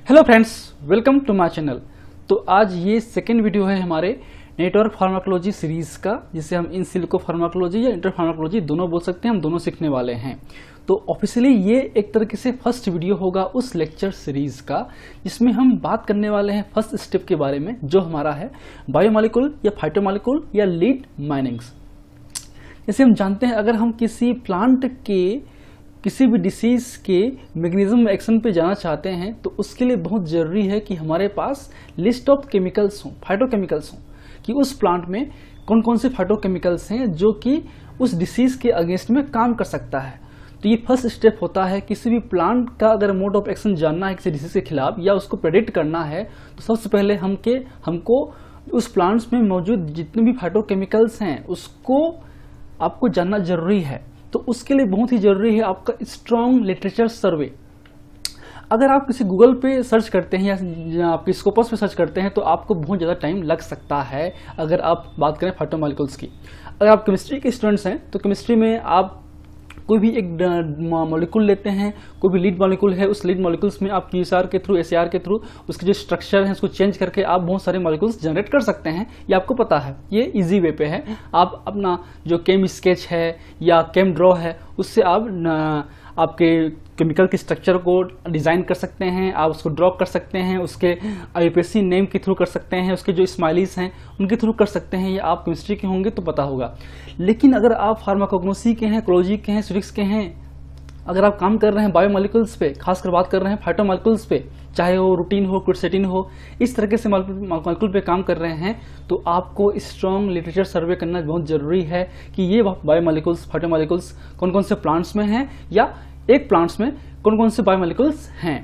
Hello friends, welcome to my channel. तो आज ये सेकेंड वीडियो है हमारे नेटवर्क फार्माकोलॉजी सीरीज़ का, जिसे हम इन सिलिको फार्माकोलॉजी या इंटर फार्माकोलॉजी दोनों बोल सकते हैं। हम दोनों सीखने वाले हैं। तो ऑफिशियली ये एक तरीके से फर्स्ट वीडियो होगा उस लेक्चर सीरीज़ का, जिसमें हम बात करने वाले हैं फर्स्ट स्टेप के बारे में, जो हमारा है बायोमॉलिक्यूल या फाइटोमॉलिक्यूल या लीड माइनिंग्स। जैसे हम जानते हैं, अगर हम किसी प्लांट के किसी भी डिसीज के मैकेनिज्म एक्शन पे जाना चाहते हैं तो उसके लिए बहुत ज़रूरी है कि हमारे पास लिस्ट ऑफ केमिकल्स हों, फाइटोकेमिकल्स हों, कि उस प्लांट में कौन कौन से फाइटोकेमिकल्स हैं जो कि उस डिसीज के अगेंस्ट में काम कर सकता है। तो ये फर्स्ट स्टेप होता है। किसी भी प्लांट का अगर मोड ऑफ एक्शन जानना है किसी डिसीज के खिलाफ या उसको प्रेडिक्ट करना है, तो सबसे पहले हमको उस प्लांट्स में मौजूद जितने भी फाइटोकेमिकल्स हैं उसको आपको जानना जरूरी है। तो उसके लिए बहुत ही जरूरी है आपका स्ट्रॉन्ग लिटरेचर सर्वे। अगर आप किसी गूगल पे सर्च करते हैं या आपके स्कोपस पे सर्च करते हैं तो आपको बहुत ज़्यादा टाइम लग सकता है। अगर आप बात करें फाइटोमॉलिक्यूल्स की, अगर आप केमिस्ट्री के स्टूडेंट्स हैं तो केमिस्ट्री में आप कोई भी एक मॉलिक्यूल लेते हैं, कोई भी लीड मॉलिक्यूल है, उस लीड मॉलिक्यूल्स में आप QSAR के थ्रू, SAR के थ्रू उसके जो स्ट्रक्चर है उसको चेंज करके आप बहुत सारे मॉलिक्यूल्स जनरेट कर सकते हैं। ये आपको पता है, ये इजी वे पे है। आप अपना जो केम स्केच है या केम ड्रॉ है उससे आप आपके केमिकल के स्ट्रक्चर को डिज़ाइन कर सकते हैं, आप उसको ड्रॉ कर सकते हैं, उसके IUPAC नेम के थ्रू कर सकते हैं, उसके जो स्माइलीज हैं उनके थ्रू कर सकते हैं। ये आप केमिस्ट्री के होंगे तो पता होगा। लेकिन अगर आप फार्माकोग्नोसी के हैं, कोलॉजी के हैं, फिजिक्स के हैं, अगर आप काम कर रहे हैं बायोमॉलिक्यूल्स पे, खासकर बात कर रहे हैं फाइटोमॉलिक्यूल्स पे, चाहे वो रूटीन हो, क्विटसेटिन हो, इस तरीके से मॉलिक्यूल पे काम कर रहे हैं, तो आपको स्ट्रॉन्ग लिटरेचर सर्वे करना बहुत जरूरी है कि ये बायोमॉलिक्यूल्स, फाइटोमॉलिक्यूल्स कौन कौन से प्लांट्स में हैं या एक प्लांट्स में कौन कौन से बायोमॉलिक्यूल्स हैं।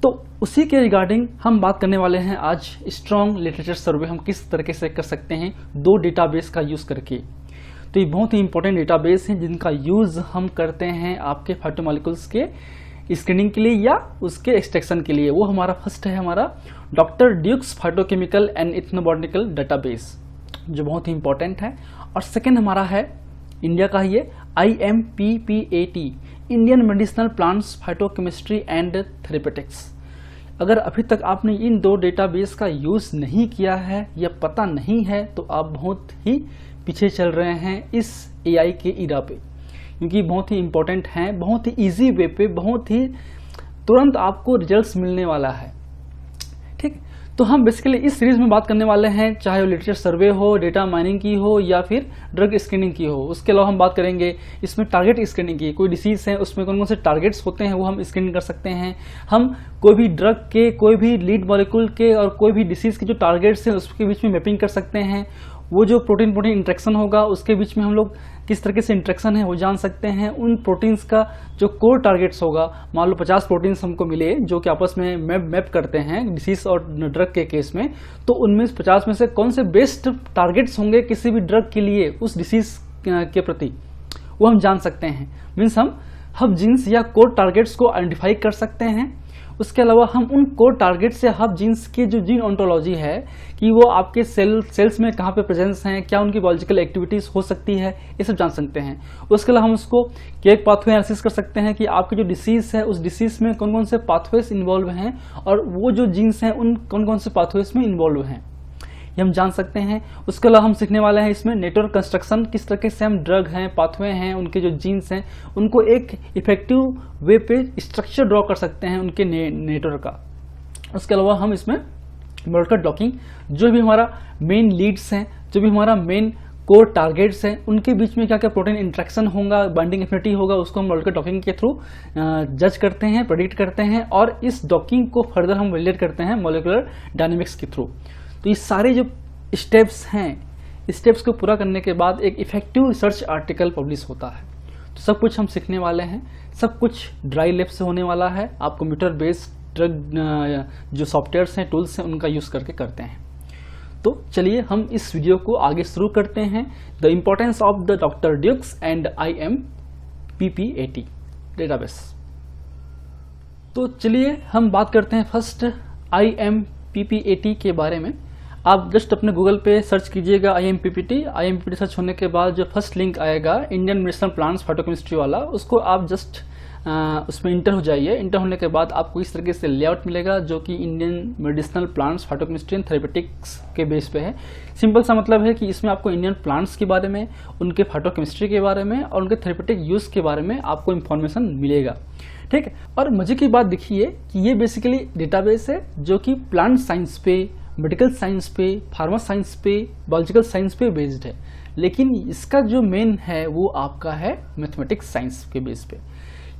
तो उसी के रिगार्डिंग हम बात करने वाले हैं आज। स्ट्रॉन्ग लिटरेचर सर्वे हम किस तरीके से कर सकते हैं दो डेटाबेस का यूज़ करके। तो ये बहुत ही इंपॉर्टेंट डेटाबेस हैं जिनका यूज़ हम करते हैं आपके फाइटोमॉलिक्यूल्स के स्क्रीनिंग के लिए या उसके एक्सट्रैक्शन के लिए। वो हमारा फर्स्ट है, हमारा doctor Duke's phytochemical and ethnobotanical database, जो बहुत ही इंपॉर्टेंट है। और सेकेंड हमारा है इंडिया का ही IMPPAT, Indian medicinal plants phytochemistry and therapeutics. अगर अभी तक आपने इन दो डेटाबेस का यूज़ नहीं किया है या पता नहीं है तो आप बहुत ही पीछे चल रहे हैं इस AI के इरा पे, क्योंकि बहुत ही इंपॉर्टेंट हैं, बहुत ही इजी वे पे, बहुत ही तुरंत आपको रिजल्ट्स मिलने वाला है। ठीक, तो हम बेसिकली इस सीरीज में बात करने वाले हैं, चाहे वो लिटरेचर सर्वे हो, डेटा माइनिंग की हो या फिर ड्रग स्क्रीनिंग की हो। उसके अलावा हम बात करेंगे इसमें टारगेट स्क्रीनिंग की, कोई डिसीज है उसमें कौन कौन से टारगेट्स होते हैं वो हम स्क्रीनिंग कर सकते हैं। हम कोई भी ड्रग के, कोई भी लीड मॉलिक्यूल के और कोई भी डिसीज के जो टारगेट्स हैं उसके बीच में मैपिंग कर सकते हैं। वो जो प्रोटीन इंट्रैक्शन होगा उसके बीच में हम लोग किस तरीके से इंट्रैक्शन है वो जान सकते हैं। उन प्रोटीन्स का जो कोर टारगेट्स होगा, मान लो 50 प्रोटीन्स हमको मिले जो कि आपस में मैप करते हैं डिसीज और ड्रग के केस में, तो उनमें 50 में से कौन से बेस्ट टारगेट्स होंगे किसी भी ड्रग के लिए उस डिसीज के प्रति, वो हम जान सकते हैं। मीन्स हम हब जीन्स या कोर टारगेट्स को आइडेंटिफाई कर सकते हैं। उसके अलावा हम उन कोर टारगेट से हब जीन्स की जो जीन ऑन्टोलॉजी है कि वो आपके सेल्स में कहाँ पे प्रेजेंस हैं, क्या उनकी बायोलॉजिकल एक्टिविटीज हो सकती है, ये सब जान सकते हैं। उसके अलावा हम उसको केक पाथवे एनालिसिस कर सकते हैं कि आपकी जो डिसीज है उस डिसीज में कौन कौन से पाथवेज इन्वॉल्व हैं और वो जो जीन्स हैं उन कौन कौन से पाथवेज में इन्वॉल्व हैं, ये हम जान सकते हैं। उसके अलावा हम सीखने वाले हैं इसमें नेटवर्क कंस्ट्रक्शन, किस तरह से हम ड्रग हैं, पाथवे हैं, उनके जो जीन्स हैं उनको एक इफेक्टिव वे पे स्ट्रक्चर ड्रॉ कर सकते हैं उनके नेटवर्क का। उसके अलावा हम इसमें मॉलिक्यूलर डॉकिंग, जो भी हमारा मेन लीड्स हैं, जो भी हमारा मेन कोर टारगेट्स हैं, उनके बीच में क्या क्या प्रोटीन इंट्रैक्शन होगा, बाइंडिंग एफिनिटी होगा, उसको हम मॉलिक्यूलर डॉकिंग के थ्रू जज करते हैं, प्रेडिक्ट करते हैं और इस डॉकिंग को फर्दर हम वैलिडेट करते हैं मॉलिक्यूलर डायनेमिक्स के थ्रू। तो ये सारे जो स्टेप्स हैं, स्टेप्स को पूरा करने के बाद एक इफेक्टिव रिसर्च आर्टिकल पब्लिश होता है। तो सब कुछ हम सीखने वाले हैं, सब कुछ ड्राई लैब से होने वाला है। आप कंप्यूटर बेस्ड ड्रग जो सॉफ्टवेयर्स हैं, टूल्स हैं, उनका यूज़ करके करते हैं। तो चलिए हम इस वीडियो को आगे शुरू करते हैं। The importance of the doctor Duke's and IMPPAT database. तो चलिए हम बात करते हैं फर्स्ट IMPPAT के बारे में। आप जस्ट अपने गूगल पे सर्च कीजिएगा IMPPAT सर्च होने के बाद जो फर्स्ट लिंक आएगा इंडियन मेडिसिनल प्लांट्स फाइटोकेमिस्ट्री वाला, उसको आप जस्ट उसमें इंटर हो जाइए। इंटर होने के बाद आपको इस तरीके से लेआउट मिलेगा जो कि Indian medicinal plants phytochemistry and therapeutics के बेस पे है। सिंपल सा मतलब है कि इसमें आपको इंडियन प्लांट्स के बारे में, उनके फाइटोकेमिस्ट्री के बारे में और उनके थेरेपेटिक यूज के बारे में आपको इन्फॉर्मेशन मिलेगा। ठीक है, और मजे की बात देखिए कि ये बेसिकली डेटाबेस है जो कि प्लांट साइंस पे, मेडिकल साइंस पे, फार्मा साइंस पे, बायोलॉजिकल साइंस पे बेस्ड है, लेकिन इसका जो मेन है वो आपका है मैथमेटिक्स साइंस के बेस पे।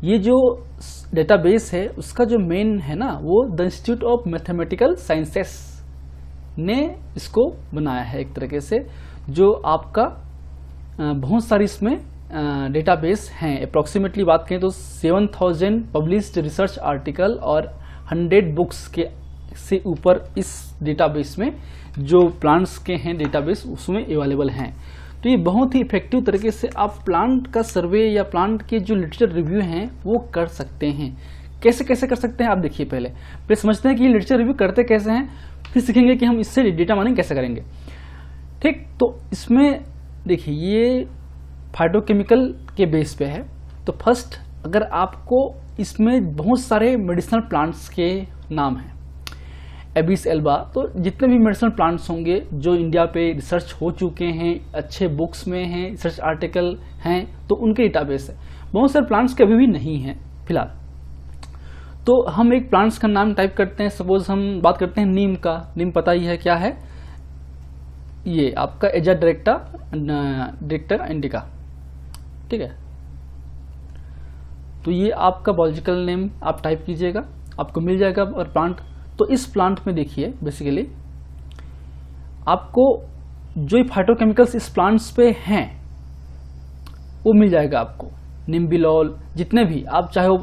ये जो डेटाबेस है उसका जो मेन है ना, वो the institute of mathematical sciences ने इसको बनाया है एक तरीके से, जो आपका बहुत सारी इसमें डेटाबेस हैं। अप्रॉक्सीमेटली बात करें तो 7000 पब्लिश्ड रिसर्च आर्टिकल और 100 बुक्स के से ऊपर इस डेटाबेस में जो प्लांट्स के हैं डेटाबेस उसमें अवेलेबल हैं। तो ये बहुत ही इफेक्टिव तरीके से आप प्लांट का सर्वे या प्लांट के जो लिटरेचर रिव्यू हैं वो कर सकते हैं। कैसे कैसे कर सकते हैं आप देखिए, पहले समझते हैं कि ये लिटरेचर रिव्यू करते कैसे हैं, फिर सीखेंगे कि हम इससे डेटा माइनिंग कैसे करेंगे। ठीक, तो इसमें देखिए ये फाइटोकेमिकल के बेस पे है। तो फर्स्ट अगर आपको इसमें बहुत सारे मेडिसिनल प्लांट्स के नाम हैं, एबिस एल्बा, तो जितने भी मेडिसिनल प्लांट्स होंगे जो इंडिया पे रिसर्च हो चुके हैं, अच्छे बुक्स में हैं, रिसर्च आर्टिकल हैं, तो उनके डेटाबेस है। बहुत सारे प्लांट्स के अभी भी नहीं हैं फिलहाल। तो हम एक प्लांट्स का नाम टाइप करते हैं, सपोज हम बात करते हैं नीम का। नीम पता ही है क्या है, ये आपका एजा डायरेक्टर इंडिका। ठीक है, तो ये आपका बायोलॉजिकल नेम आप टाइप कीजिएगा, आपको मिल जाएगा। और प्लांट, तो इस प्लांट में देखिए बेसिकली आपको जो फाइटोकेमिकल्स इस प्लांट्स पे हैं वो मिल जाएगा आपको। निम्बिलॉल, जितने भी आप चाहे वो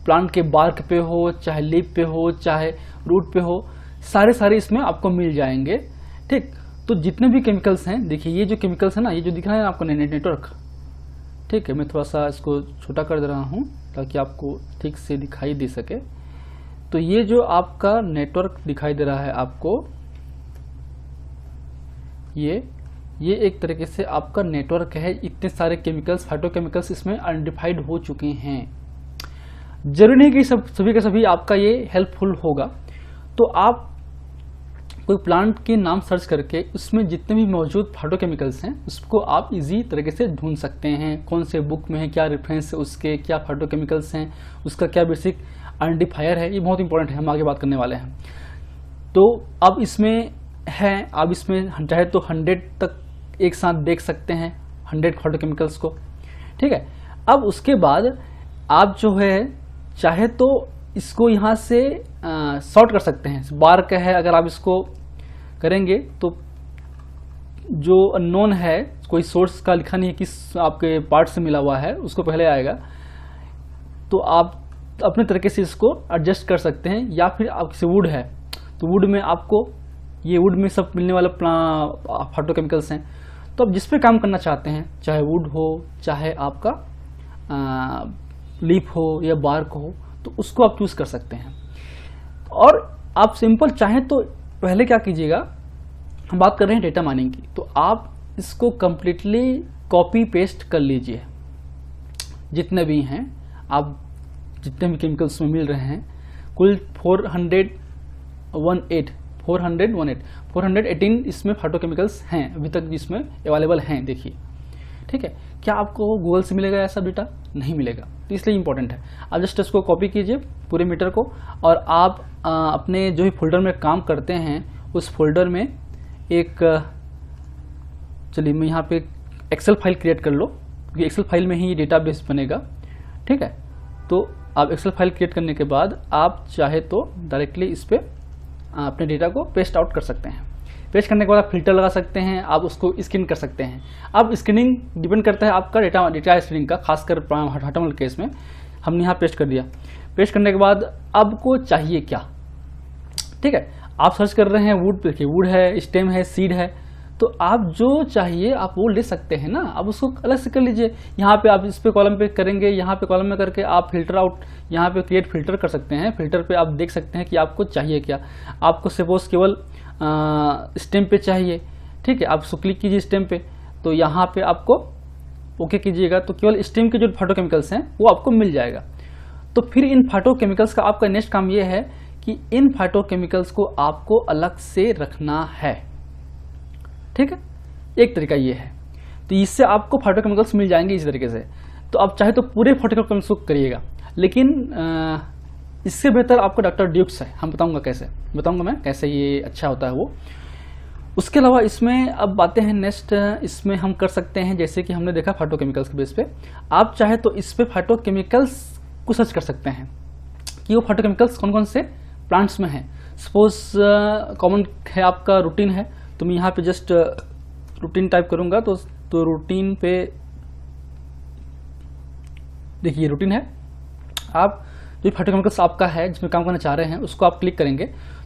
प्लांट के बार्क पे हो, चाहे लीफ पे हो, चाहे रूट पे हो, सारे इसमें आपको मिल जाएंगे। ठीक, तो जितने भी केमिकल्स हैं, देखिए ये जो केमिकल्स है ना, ये जो दिख रहा है आपको नेटवर्क। ठीक है, मैं थोड़ा सा इसको छोटा कर दे रहा हूँ ताकि आपको ठीक से दिखाई दे सके। तो ये जो आपका नेटवर्क दिखाई दे रहा है आपको, ये एक तरीके से आपका नेटवर्क है। इतने सारे केमिकल्स, फाइटोकेमिकल्स इसमें आइडेंटिफाइड हो चुके हैं। जरूरी नहीं कि सभी का सभी आपका ये हेल्पफुल होगा। तो आप कोई प्लांट के नाम सर्च करके उसमें जितने भी मौजूद फाइटोकेमिकल्स हैं उसको आप इजी तरीके से ढूंढ सकते हैं। कौन से बुक में है, क्या रेफरेंस है उसके, क्या फाइटोकेमिकल्स हैं, उसका क्या बेसिक आइडेंटिफायर है, ये बहुत इंपॉर्टेंट है, हम आगे बात करने वाले हैं। तो अब इसमें है, आप इसमें चाहे तो 100 तक एक साथ देख सकते हैं, 100 फाइटोकेमिकल्स को। ठीक है, अब उसके बाद आप जो है चाहे तो इसको यहाँ से सॉर्ट कर सकते हैं। बार्क है, अगर आप इसको करेंगे तो जो अननोन है, कोई सोर्स का लिखा नहीं है किस आपके पार्ट से मिला हुआ है, उसको पहले आएगा। तो आप अपने तरीके से इसको एडजस्ट कर सकते हैं। या फिर आपसे वुड है तो वुड में आपको ये वुड में सब मिलने वाले फाइटोकेमिकल्स हैं। तो आप जिस पे काम करना चाहते हैं, चाहे वुड हो, चाहे आपका लीफ हो या बार्क हो, तो उसको आप चूज कर सकते हैं। और आप सिंपल चाहें तो पहले क्या कीजिएगा, हम बात कर रहे हैं डेटा माइनिंग की, तो आप इसको कंप्लीटली कॉपी पेस्ट कर लीजिए। जितने भी हैं, आप जितने भी केमिकल्स में मिल रहे हैं, कुल 418 इसमें फाइटोकेमिकल्स हैं अभी तक जिसमें अवेलेबल हैं। देखिए, ठीक है, क्या आपको गूगल से मिलेगा ऐसा डेटा? नहीं मिलेगा, तो इसलिए इंपॉर्टेंट है। आप जस्ट इसको कॉपी कीजिए पूरे मीटर को, और आप अपने जो भी फोल्डर में काम करते हैं उस फोल्डर में एक, चलिए मैं यहाँ पे एक्सेल फाइल क्रिएट कर लो, क्योंकि एक्सेल फाइल में ही ये डेटाबेस बनेगा। ठीक है, तो आप एक्सेल फाइल क्रिएट करने के बाद आप चाहे तो डायरेक्टली इस पर अपने डेटा को पेस्ट आउट कर सकते हैं। पेस्ट करने के बाद आप फिल्टर लगा सकते हैं, आप उसको स्कैन कर सकते हैं। अब स्कैनिंग डिपेंड करता है आपका डेटा स्कैनिंग का, खासकर हार्टमल केस में हमने यहाँ पेस्ट कर दिया। पेस्ट करने के बाद आपको चाहिए क्या, ठीक है, आप सर्च कर रहे हैं वुड, देखिए वुड है, स्टेम है, सीड है, तो आप जो चाहिए आप वो ले सकते हैं ना। आप उसको अलग से कर लीजिए। यहाँ पे आप इस पे कॉलम पे करेंगे, यहाँ पे कॉलम में करके आप फिल्टर आउट, यहाँ पे क्रिएट फिल्टर कर सकते हैं। फिल्टर पे आप देख सकते हैं कि आपको चाहिए क्या। आपको सपोज केवल स्टेम पे चाहिए, ठीक है, आप उसको क्लिक कीजिए स्टेम पे, तो यहाँ पे आपको ओके कीजिएगा, तो केवल स्टेम के जो फाइटोकेमिकल्स हैं वो आपको मिल जाएगा। तो फिर इन फाइटोकेमिकल्स का आपका नेक्स्ट काम ये है कि इन फाइटोकेमिकल्स को आपको अलग से रखना है। ठीक है, एक तरीका ये है। तो इससे आपको फाइटोकेमिकल्स मिल जाएंगे इसी तरीके से। तो आप चाहे तो पूरे फाइटोकेमिकल्स को करिएगा, लेकिन इससे बेहतर आपको डॉक्टर ड्यूक्स है, हम बताऊंगा मैं कैसे ये अच्छा होता है वो। उसके अलावा इसमें अब बातें हैं नेक्स्ट, इसमें हम कर सकते हैं जैसे कि हमने देखा फाइटोकेमिकल्स के बेस पे, आप चाहे तो इस पे फाइटोकेमिकल्स को सर्च कर सकते हैं कि वो फाइटोकेमिकल्स कौन कौन से प्लांट्स में हैं। सपोज कॉमन है आपका रूटीन है, तो मैं यहाँ पे जस्ट रूटीन टाइप करूँगा तो रूटीन पे देखिए रूटीन है। आप जो फाइटोकेमिकल्स आपका है जिसमें काम करना चाह रहे हैं उसको आप क्लिक करेंगे,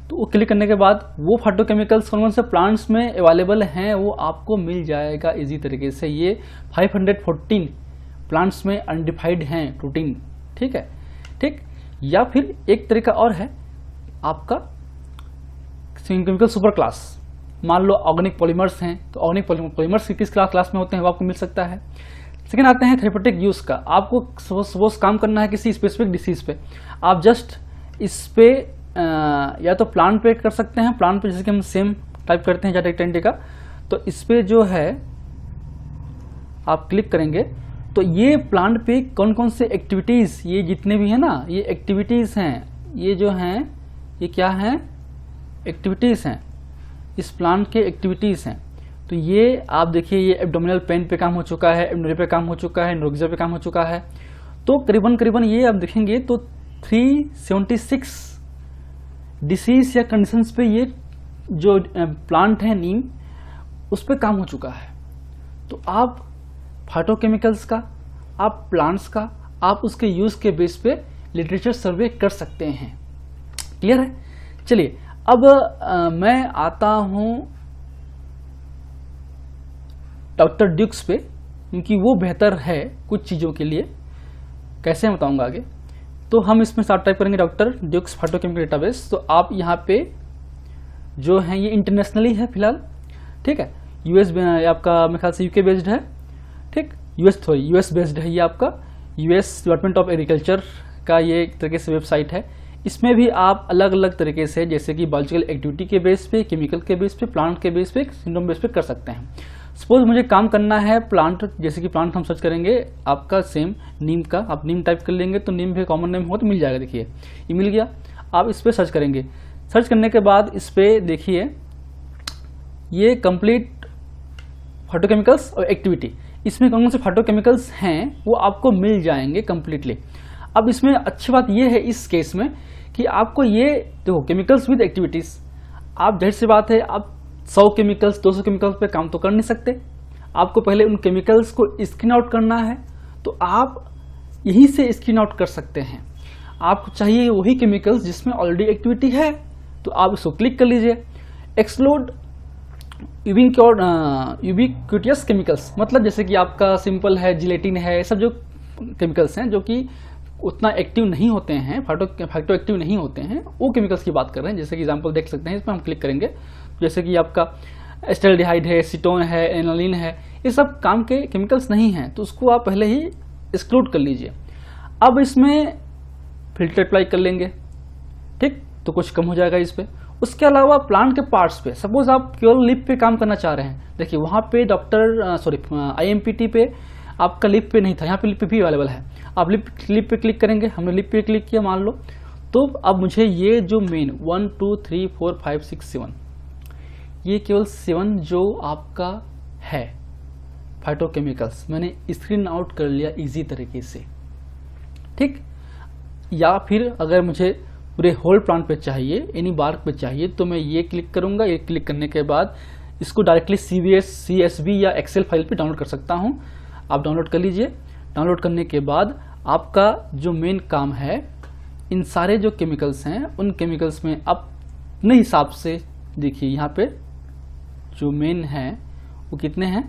तो वो क्लिक करने के बाद वो फाइटोकेमिकल्स कौन कौन से प्लांट्स में अवेलेबल हैं वो आपको मिल जाएगा इजी तरीके से। ये 514 प्लांट्स में अनडिफाइंड हैं रूटीन। ठीक है, ठीक। या फिर एक तरीका और है आपका केमिकल सुपर क्लास। मान लो ऑर्गेनिक पॉलीमर्स हैं, तो ऑर्गेनिक पॉलीमर्स किस क्लास में होते हैं वो आपको मिल सकता है। सेकेंड आते हैं थेरेपेटिक यूज का। आपको सपोज काम करना है किसी स्पेसिफिक डिसीज पे, आप जस्ट इस पे या तो प्लांट पे कर सकते हैं, प्लांट पे जैसे कि हम सेम टाइप करते हैं डायरेक्ट का, तो इस पे जो है आप क्लिक करेंगे तो ये प्लांट पे कौन कौन से एक्टिविटीज, ये जितने भी हैं ना, ये एक्टिविटीज हैं, ये जो हैं ये क्या हैं, एक्टिविटीज हैं, इस प्लांट के एक्टिविटीज हैं। तो ये आप देखिए ये एब्डोमिनल पेन पे काम हो चुका है, एब्डोमिनल पे काम हो चुका है, नोरोक्सिया पे काम हो चुका है। तो करीबन ये आप देखेंगे तो 376 डिसीज या कंडीशंस पे ये जो प्लांट है नीम उस पे काम हो चुका है। तो आप फाइटोकेमिकल्स का, आप प्लांट्स का, आप उसके यूज के बेस पे लिटरेचर सर्वे कर सकते हैं। क्लियर है? चलिए अब मैं आता हूं डॉक्टर ड्यूक्स पे, क्योंकि वो बेहतर है कुछ चीज़ों के लिए। कैसे मैं बताऊंगा आगे। तो हम इसमें स्टार्ट टाइप करेंगे डॉक्टर ड्यूक्स फाइटोकेमिकल डेटाबेस। तो आप यहाँ पे जो है ये इंटरनेशनली है फिलहाल, ठीक है। यूएस आपका मेरे ख्याल से यूके बेस्ड है, ठीक। यूएस बेस्ड है ये आपका, यूएस डिपार्टमेंट ऑफ एग्रीकल्चर का ये एक तरीके से वेबसाइट है। इसमें भी आप अलग अलग तरीके से जैसे कि बायोलॉजिकल एक्टिविटी के बेस पे, केमिकल के बेस पे, प्लांट के बेस पे, सिंड्रोम बेस पे कर सकते हैं। सपोज मुझे काम करना है प्लांट, जैसे कि प्लांट हम सर्च करेंगे आपका सेम नीम का, आप नीम टाइप कर लेंगे तो नीम भी कॉमन नेम हो तो मिल जाएगा। देखिए ये मिल गया। आप इस पर सर्च करेंगे, सर्च करने के बाद इस पर देखिए ये कंप्लीट फाइटोकेमिकल्स और एक्टिविटी, इसमें कौन कौन से फाइटोकेमिकल्स हैं वो आपको मिल जाएंगे कंप्लीटली। अब इसमें अच्छी बात ये है इस केस में कि आपको ये देखो केमिकल्स विद एक्टिविटीज, आप जाहिर सी बात है आप 100 केमिकल्स 200 केमिकल्स पे काम तो कर नहीं सकते, आपको पहले उन केमिकल्स को स्क्रीन आउट करना है। तो आप यहीं से स्क्रीन आउट कर सकते हैं। आपको चाहिए वही केमिकल्स जिसमें ऑलरेडी एक्टिविटी है, तो आप इसको क्लिक कर लीजिए। एक्सक्लूड यूबिक्विटियस केमिकल्स, मतलब जैसे कि आपका सिंपल है, जिलेटिन है, सब जो केमिकल्स हैं जो कि उतना एक्टिव नहीं होते हैं, फाइटो एक्टिव नहीं होते हैं, वो केमिकल्स की बात कर रहे हैं। जैसे कि एग्जांपल देख सकते हैं, इसमें हम क्लिक करेंगे, जैसे कि आपका एस्टेल्डिहाइड है, एसीटोन है, एनालिन है, ये सब काम के केमिकल्स नहीं हैं, तो उसको आप पहले ही एक्सक्लूड कर लीजिए। अब इसमें फिल्टर अप्लाई कर लेंगे, ठीक, तो कुछ कम हो जाएगा इस पर। उसके अलावा प्लांट के पार्ट्स पे, सपोज आप केवल लिप पे काम करना चाह रहे हैं, देखिए वहाँ पे IMPT पे आपका लिप पे नहीं था, यहाँ पे लिप पे भी अवेलेबल है। आप लिप पे क्लिक करेंगे, हमने लिप पे क्लिक किया मान लो, तो अब मुझे ये जो मेन 1 2 3 4 5 6 7 ये केवल 7 जो आपका है फाइटोकेमिकल्स मैंने स्क्रीन आउट कर लिया इजी तरीके से, ठीक। या फिर अगर मुझे पूरे होल प्लांट पे चाहिए, एनी बार्क पे चाहिए, तो मैं ये क्लिक करूंगा। ये क्लिक करने के बाद इसको डायरेक्टली CSV या एक्सेल फाइल पे डाउनलोड कर सकता हूं। आप डाउनलोड कर लीजिए। डाउनलोड करने के बाद आपका जो मेन काम है, इन सारे जो केमिकल्स हैं उन केमिकल्स में अपने हिसाब से देखिए यहाँ पे जो मेन है वो कितने हैं।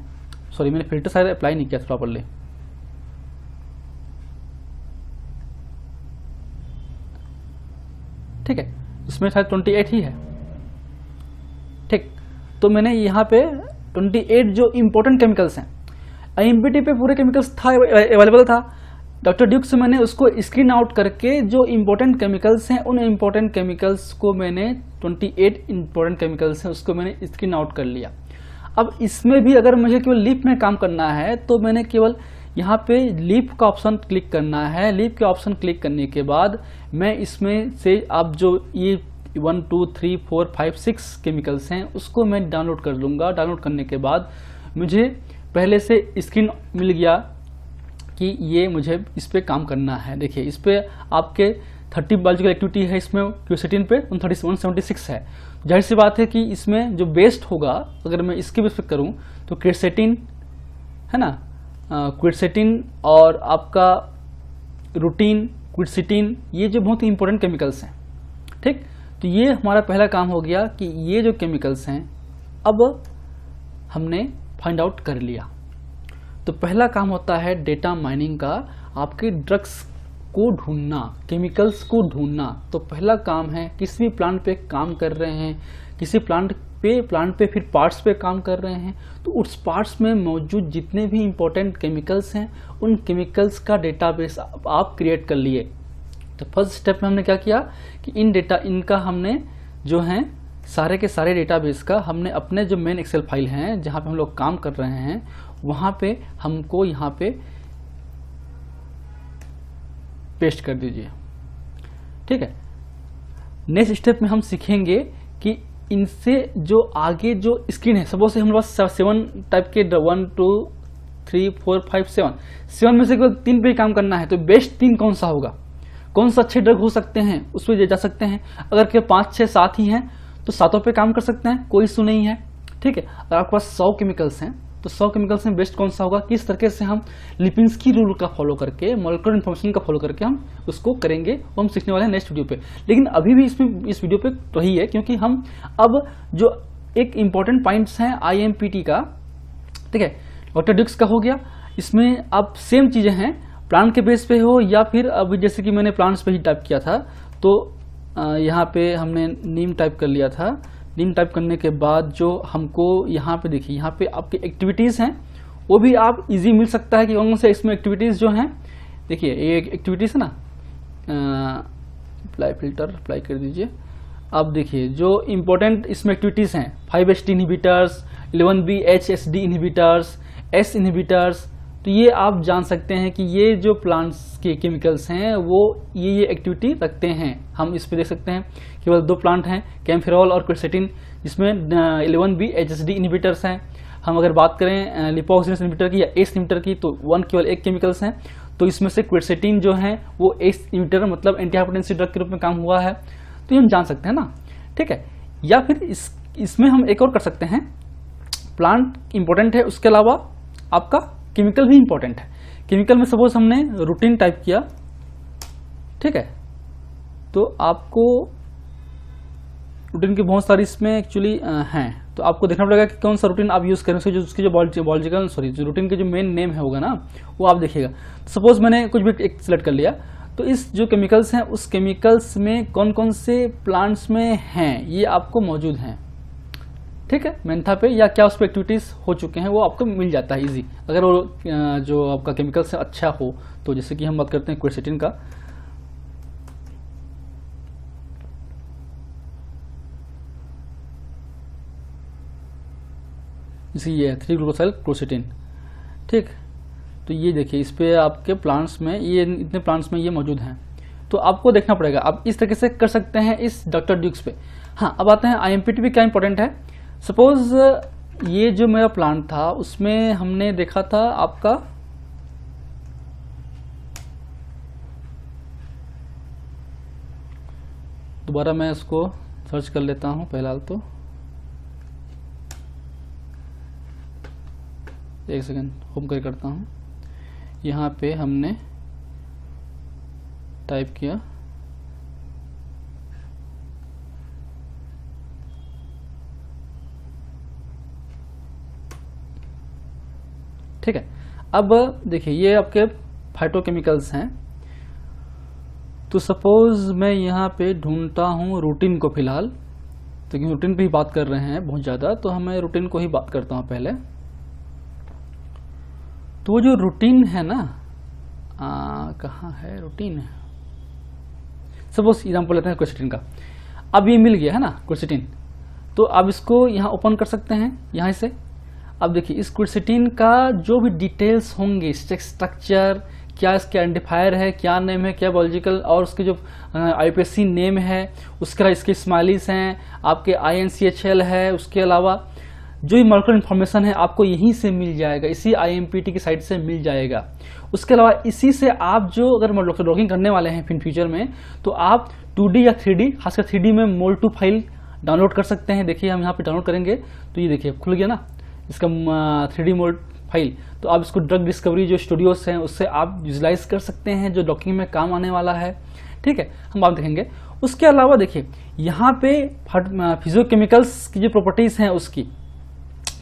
सॉरी, मैंने फिल्टर शायद अप्लाई नहीं किया था प्रॉपरली। ठीक है, इसमें शायद 28 ही है, ठीक। तो मैंने यहाँ पे 28 जो इम्पोर्टेंट केमिकल्स हैं, IMPT पे पूरे केमिकल्स था, अवेलेबल था। डॉक्टर ड्यूक से मैंने उसको स्क्रीन आउट करके जो इम्पोर्टेंट केमिकल्स हैं उन इम्पोर्टेंट केमिकल्स को मैंने 28 इम्पोर्टेंट केमिकल्स हैं उसको मैंने स्क्रीन आउट कर लिया। अब इसमें भी अगर मुझे केवल लीफ में काम करना है तो मैंने केवल यहाँ पे लीफ का ऑप्शन क्लिक करना है। लीफ के ऑप्शन क्लिक करने के बाद मैं इसमें से अब जो ये 1 2 3 4 5 6 केमिकल्स हैं उसको मैं डाउनलोड कर लूँगा। डाउनलोड करने के बाद मुझे पहले से स्क्रीन मिल गया कि ये मुझे इस पर काम करना है। देखिए इस पर आपके 30 बायोलॉजिकल एक्टिविटी है, इसमें क्यूसेटिन पे 176 है। जाहिर सी बात है कि इसमें जो बेस्ट होगा अगर मैं इसके बेस पे करूँ तो क्वेरसेटिन है ना, क्वेरसेटिन और आपका रूटीन, क्विरसिटिन, ये जो बहुत ही इंपॉर्टेंट केमिकल्स हैं। ठीक, तो ये हमारा पहला काम हो गया कि ये जो केमिकल्स हैं अब हमने फाइंड आउट कर लिया। तो पहला काम होता है डेटा माइनिंग का, आपके ड्रग्स को ढूंढना, केमिकल्स को ढूंढना। तो पहला काम है किसी भी प्लांट पे काम कर रहे हैं, किसी प्लांट पे फिर पार्ट्स पे काम कर रहे हैं तो उस पार्ट्स में मौजूद जितने भी इंपॉर्टेंट केमिकल्स हैं उन केमिकल्स का डेटाबेस आप क्रिएट कर लिए। तो फर्स्ट स्टेप में हमने क्या किया कि इनका हमने जो है सारे के सारे डेटाबेस का हमने अपने जो मेन एक्सेल फाइल हैं जहाँ पे हम लोग काम कर रहे हैं वहाँ पे हमको यहाँ पे पेस्ट कर दीजिए। ठीक है, नेक्स्ट स्टेप में हम सीखेंगे कि इनसे जो आगे जो स्क्रीन है, सपोज हमारे पास 7 टाइप के 1 2 3 4 5 7 में से केवल 3 पे ही काम करना है तो बेस्ट 3 कौन सा होगा, कौन सा अच्छे ड्रग हो सकते हैं उस पर जा सकते हैं। अगर केवल 5 6 7 ही हैं तो 7 पे काम कर सकते हैं, कोई इशू नहीं है। ठीक है, अगर आपके पास 100 केमिकल्स हैं तो 100 केमिकल्स में बेस्ट कौन सा होगा, किस तरीके से हम लिपिंस्की रूल का फॉलो करके, मॉलिक्यूलर इन्फॉर्मेशन का फॉलो करके हम उसको करेंगे वो हम सीखने वाले हैं नेक्स्ट वीडियो पे। लेकिन अभी भी इस वीडियो पे तो ही है क्योंकि हम अब जो एक इंपॉर्टेंट पॉइंट्स हैं IMPT का, ठीक है, डॉक्टर ड्यूक्स का हो गया। इसमें अब सेम चीजें हैं, प्लांट के बेस पे हो या फिर अभी जैसे कि मैंने प्लांट्स पे ही टाइप किया था तो यहाँ पे हमने नीम टाइप कर लिया था। नीम टाइप करने के बाद जो हमको यहाँ पे देखिए, यहाँ पे आपकी एक्टिविटीज़ हैं वो भी आप इजी मिल सकता है कि कौन से इसमें एक्टिविटीज़ जो हैं। देखिए ये एक्टिविटीज़ है ना, अप्लाई फिल्टर अप्लाई कर दीजिए। अब देखिए जो इम्पोर्टेंट इसमें एक्टिविटीज़ हैं 5HT inhibitors, 11BHSD inhibitors, S inhibitors. तो ये आप जान सकते हैं कि ये जो प्लांट्स के केमिकल्स हैं वो ये एक्टिविटी रखते हैं। हम इस पे देख सकते हैं केवल 2 प्लांट हैं, कैम्फेरॉल और क्विरसेटिन, जिसमें 11BHSD इनहिबिटर्स हैं। हम अगर बात करें लिपोक्सिलेज इनहिबिटर की या एस इनहिबिटर की तो केवल 1 केमिकल्स हैं। तो इसमें से क्विरसेटिन जो है वो एस इनहिबिटर मतलब एंटी हाइपरटेंसिव ड्रग के रूप में काम हुआ है, तो ये हम जान सकते हैं ना। ठीक है, या फिर इसमें हम एक और कर सकते हैं, प्लांट इंपॉर्टेंट है उसके अलावा आपका केमिकल भी इंपॉर्टेंट है। केमिकल में सपोज हमने रूटीन टाइप किया, ठीक है, तो आपको रूटीन की बहुत सारी इसमें एक्चुअली हैं, तो आपको देखना पड़ेगा कि कौन सा रूटीन आप यूज़ करें। जो उसकी जो बायोलॉजिकल जो रूटीन के जो मेन नेम है होगा ना वो आप देखिएगा। सपोज मैंने कुछ भी एक सिलेक्ट कर लिया, तो इस जो केमिकल्स हैं उस केमिकल्स में कौन कौन से प्लांट्स में हैं ये आपको मौजूद हैं। ठीक है, मेंथा पे या क्या उस पर एक्टिविटीज़ हो चुके हैं वो आपको मिल जाता है इजी, अगर वो जो आपका केमिकल से अच्छा हो। तो जैसे कि हम बात करते हैं क्विरसेटिन का, जैसे ये 3-ग्लूकोसाइल क्विरसेटिन। ठीक, तो ये देखिए इस पे आपके प्लांट्स में ये इतने प्लांट्स में ये मौजूद हैं, तो आपको देखना पड़ेगा। आप इस तरीके से कर सकते हैं इस डॉक्टर ड्यूक्स पे। हाँ, अब आते हैं IMPT भी क्या इंपॉर्टेंट है। सपोज ये जो मेरा प्लांट था उसमें हमने देखा था आपका दोबारा मैं इसको सर्च कर लेता हूँ फिलहाल, तो एक सेकेंड होम कर करता हूँ। यहाँ पे हमने टाइप किया ठीक है। अब देखिए ये आपके फाइटोकेमिकल्स हैं, तो सपोज मैं यहाँ पे ढूंढता हूँ रूटीन को फिलहाल, तो क्योंकि रूटीन पे ही बात कर रहे हैं बहुत ज़्यादा, तो हमें रूटीन को ही बात करता हूँ पहले। तो वो जो रूटीन है ना, कहाँ है रूटीन, सपोज एग्जाम्पल लेते हैं क्वेश्चन का। अब ये मिल गया है ना क्वेश्चन, तो अब इसको यहाँ ओपन कर सकते हैं यहाँ से। अब देखिए इस क्वेश्चन का जो भी डिटेल्स होंगे, स्ट्रक्चर, क्या इसके आइडेंटिफायर है, क्या नेम है, क्या बायोलॉजिकल, और उसके जो आईपीएससी नेम है, उसके अलावा इसके स्माइलीज हैं, आपके INCHL है, उसके अलावा जो भी मॉलिक्यूलर इन्फॉर्मेशन है आपको यहीं से मिल जाएगा, इसी IMPT की साइट से मिल जाएगा। उसके अलावा इसी से आप जो अगर लॉगिंग करने वाले हैं फिर फ्यूचर में, तो आप 2D या 3D, खासकर 3D में MOL2 फाइल डाउनलोड कर सकते हैं। देखिए हम यहाँ पे डाउनलोड करेंगे तो ये देखिए खुल गया ना इसका 3D MOL फाइल। तो आप इसको ड्रग डिस्कवरी जो स्टूडियोज हैं उससे आप विजुलाइज कर सकते हैं, जो डॉकिंग में काम आने वाला है। ठीक है, हम आप देखेंगे। उसके अलावा देखिए यहाँ पे फिजियोकेमिकल्स की जो प्रॉपर्टीज हैं उसकी,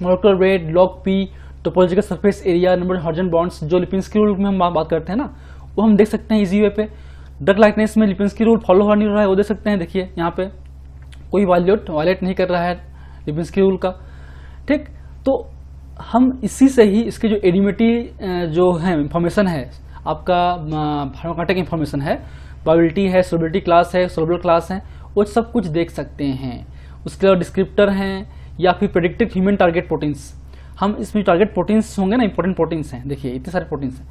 molecular weight, log P, topological surface area, number of hydrogen bonds, जो लिपिंस्की रूल में हम बात करते हैं ना, वो हम देख सकते हैं इजी वे पे। ड्रग लाइकनेस में लिपिंस्की रूल फॉलो हो नहीं रहा है वो देख सकते हैं। देखिए यहाँ पे कोई वायलेट नहीं कर रहा है लिपिंस्की रूल का। ठीक, तो हम इसी से ही इसके जो एडिमिटी जो है इंफॉर्मेशन है, आपका फार्माकोकाइनेटिक इंफॉर्मेशन है, प्रोबेबिलिटी है, सोलबिलिटी क्लास है, सोलबल क्लास है, वो सब कुछ देख सकते हैं। उसके अलावा डिस्क्रिप्टर हैं या फिर प्रेडिक्टेड ह्यूमन टारगेट प्रोटीन्स। हम इसमें टारगेट प्रोटीन्स होंगे ना, इंपॉर्टेंट प्रोटीन्स हैं, देखिए इतने सारे प्रोटीन्स हैं।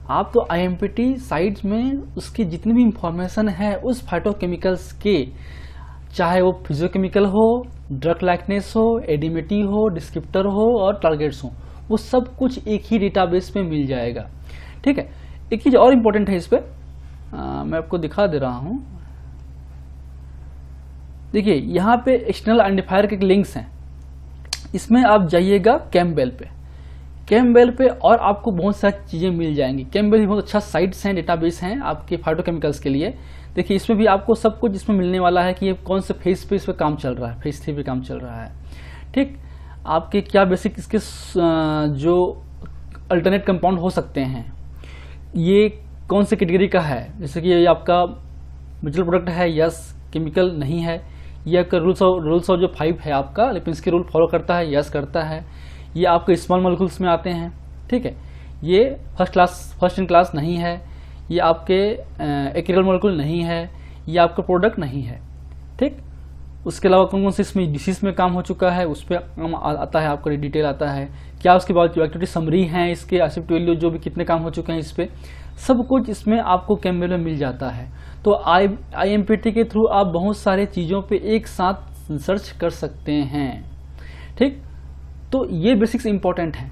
आप तो IMPT साइट्स में उसकी जितनी भी इंफॉर्मेशन है उस फाइटोकेमिकल्स के, चाहे वो फिजियोकेमिकल हो, ड्रग लाइकनेस हो, एडिमिटी हो, डिस्क्रिप्टर हो और टारगेट्स हो, वो सब कुछ एक ही डेटाबेस में मिल जाएगा। ठीक है, एक चीज और इम्पोर्टेंट है इस पर, मैं आपको दिखा दे रहा हूं। देखिए यहाँ पे एक्सटर्नल आइडेंटिफायर के लिंक्स हैं, इसमें आप जाइएगा कैम्पबेल पे और आपको बहुत सारी चीज़ें मिल जाएंगी। कैम्पबेल बहुत अच्छा साइट्स हैं, डेटाबेस हैं आपके फाइटोकेमिकल्स के लिए। देखिए इसमें भी आपको सब कुछ इसमें मिलने वाला है कि ये कौन से फेज पे इस पर काम चल रहा है, फेज 3 पे काम चल रहा है। ठीक, आपके क्या बेसिक इसके जो अल्टरनेट कंपाउंड हो सकते हैं, ये कौन से कैटेगरी का है, जैसे कि ये आपका मेटल प्रोडक्ट है, यस, केमिकल नहीं है, ये आपका रूल्स ऑफ जो 5 है आपका लिपिंस्की रूल फॉलो करता है, यस करता है, ये आपके स्मॉल मॉलिक्यूल्स में आते हैं। ठीक है, ये फर्स्ट इन क्लास नहीं है, ये आपके एक्रियल मॉलिक्यूल नहीं है, ये आपका प्रोडक्ट नहीं है। ठीक, उसके अलावा कौन कौन से इसमें डिसीज में काम हो चुका है उस पर आता है, आपका डिटेल आता है, क्या उसके बाद जो एक्टिविटी समरी हैं, इसके एसिड वैल्यू जो भी कितने काम हो चुके हैं, इस पर सब कुछ इसमें आपको कैम्पबेल में मिल जाता है। तो IMPT के थ्रू आप बहुत सारे चीज़ों पे एक साथ सर्च कर सकते हैं। ठीक, तो ये बेसिक्स इंपॉर्टेंट है।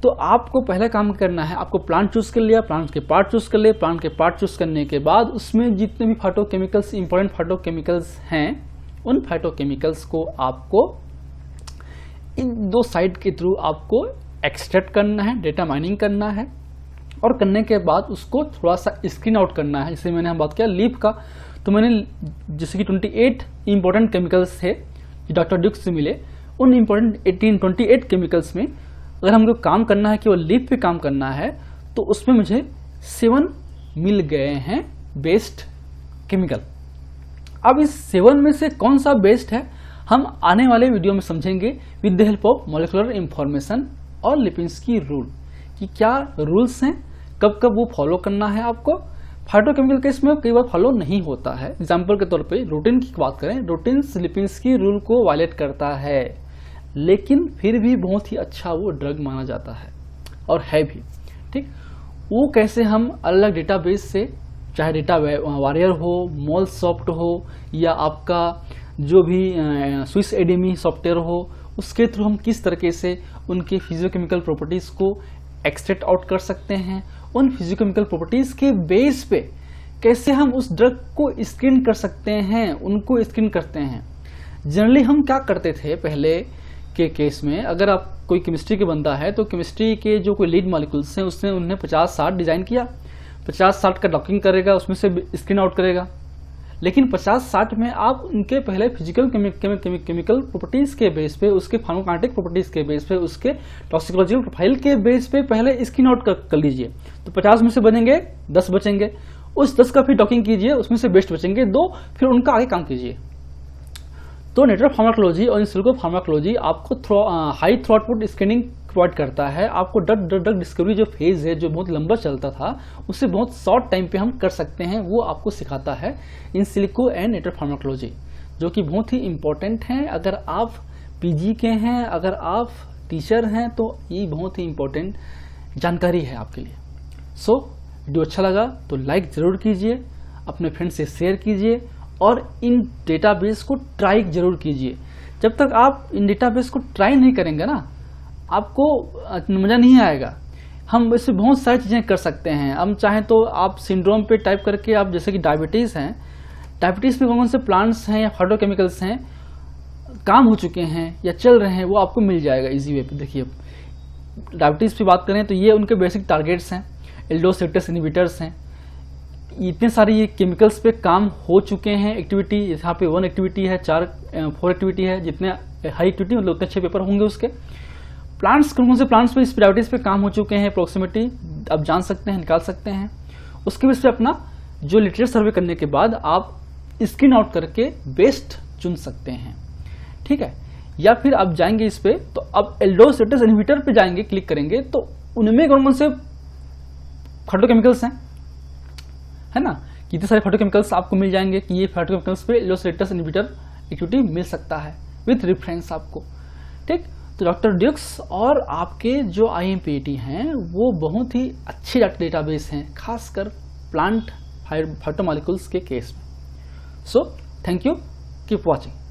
तो आपको पहले काम करना है, आपको प्लांट चूज कर लिया, प्लांट के पार्ट चूज कर लिए, प्लांट के पार्ट चूज करने के बाद उसमें जितने भी फाइटोकेमिकल्स, इंपॉर्टेंट फाइटोकेमिकल्स हैं, उन फाइटोकेमिकल्स को आपको इन 2 साइट के थ्रू आपको एक्सट्रैक्ट करना है, डेटा माइनिंग करना है, और करने के बाद उसको थोड़ा सा स्क्रीन आउट करना है। जैसे मैंने हम बात किया लीप का, तो मैंने जैसे कि 28 इंपॉर्टेंट केमिकल्स थे जो डॉक्टर ड्यूक से मिले, उन इंपॉर्टेंट 28 केमिकल्स में अगर हमको काम करना है कि वो लीप पे काम करना है, तो उसमें मुझे 7 मिल गए हैं बेस्ट केमिकल। अब इस 7 में से कौन सा बेस्ट है हम आने वाले वीडियो में समझेंगे with the help of molecular information और लिपिंस्की रूल, कि क्या रूल्स हैं, कब कब वो फॉलो करना है आपको। फाइटोकेमिकल केस में कई बार फॉलो नहीं होता है। एग्जाम्पल के तौर पे रूटिन की बात करें, रूटिन लिपिंस्की रूल को वायलेट करता है, लेकिन फिर भी बहुत ही अच्छा वो ड्रग माना जाता है और है भी। ठीक, वो कैसे हम अलग डेटाबेस से, चाहे डेटा वॉरियर हो, मॉलसॉफ्ट हो, या आपका जो भी स्विस एडेमी सॉफ्टवेयर हो, उसके थ्रू हम किस तरीके से उनके फिजियोकेमिकल प्रॉपर्टीज को एक्सट्रैक्ट आउट कर सकते हैं, उन फिजियोकेमिकल प्रॉपर्टीज के बेस पे कैसे हम उस ड्रग को स्क्रीन कर सकते हैं, उनको स्क्रीन करते हैं। जनरली हम क्या करते थे पहले के केस में, अगर आप कोई केमिस्ट्री के बंदा है तो केमिस्ट्री के जो कोई लीड मॉलिक्यूल्स हैं उसने उन्हें 50-60 डिजाइन किया, 50-60 का डॉकिंग करेगा, उसमें से स्क्रीन आउट करेगा। लेकिन 50-60 में आप उनके पहले फिजिकल केमिकल प्रॉपर्टीज के बेस पे, उसके फार्माकोकाइनेटिक प्रॉपर्टीज के बेस पे, उसके टॉक्सिकोलॉजिकल प्रोफाइल के बेस पे पहले स्क्रीन आउट कर लीजिए। तो 50 में से बनेंगे 10 बचेंगे, उस 10 का फिर डॉकिंग कीजिए, उसमें से बेस्ट बचेंगे 2, फिर उनका आगे काम कीजिए। तो नेटवर्क फार्माकोलॉजी और इन सिलिको फार्माकोलॉजी आपको हाई थ्रूआउटपुट स्क्रीनिंग प्रोवाइड करता है आपको। ड्रग डिस्कवरी जो फेज है, जो बहुत लंबा चलता था, उससे बहुत शॉर्ट टाइम पे हम कर सकते हैं, वो आपको सिखाता है in silico and network pharmacology, जो कि बहुत ही इम्पोर्टेंट है। अगर आप पीजी के हैं, अगर आप टीचर हैं, तो ये बहुत ही इम्पोर्टेंट जानकारी है आपके लिए। सो वीडियो अच्छा लगा तो लाइक ज़रूर कीजिए, अपने फ्रेंड से शेयर कीजिए और इन डेटाबेस को ट्राई ज़रूर कीजिए। जब तक आप इन डेटाबेस को ट्राई नहीं करेंगे ना, आपको मज़ा नहीं आएगा। हम इससे बहुत सारी चीज़ें कर सकते हैं। हम चाहें तो आप सिंड्रोम पे टाइप करके, आप जैसे कि डायबिटीज़ हैं, डायबिटीज़ में कौन से प्लांट्स हैं या फाइटोकेमिकल्स हैं काम हो चुके हैं या चल रहे हैं, वो आपको मिल जाएगा इजी वे पे। देखिए डायबिटीज़ पे बात करें तो ये उनके बेसिक टारगेट्स हैं, एल्डोस रिसेप्टर्स इनहिबिटर्स हैं। इतने सारे ये केमिकल्स पे काम हो चुके हैं। एक्टिविटी यहाँ पे 1 एक्टिविटी है, 4 एक्टिविटी है, जितने हाई एक्टिविटी मतलब उतने 6 पेपर होंगे उसके। प्लांट्स कौन से प्लांट्स पे इस डायबिटीज़ पे काम हो चुके हैं, अप्रोक्सीमेटली आप जान सकते हैं, निकाल सकते हैं। उसके बेस पे अपना जो लिटरेचर सर्वे करने के बाद आप स्क्रीन आउट करके बेस्ट चुन सकते हैं, ठीक है। या फिर आप जाएंगे इस पे, तो अब एल्डोस रिसेप्टर्स इनहिबिटर पे जाएंगे, क्लिक करेंगे तो उनमें कौन से फाइटोकेमिकल्स हैं, है ना, कितने सारे फाइटोकेमिकल्स आपको मिल जाएंगे कि ये फाइटोकेमिकल्स पे एल्डोस रिसेप्टर्स इनहिबिटर एक्टिविटी मिल सकता है विथ रेफरेंस आपको, ठीक। तो डॉक्टर ड्यूक्स और आपके जो IMPAT हैं वो बहुत ही अच्छे डेटाबेस हैं, खासकर प्लांट फाइटोमॉलिक्यूल्स के केस में। So thank you, keep watching.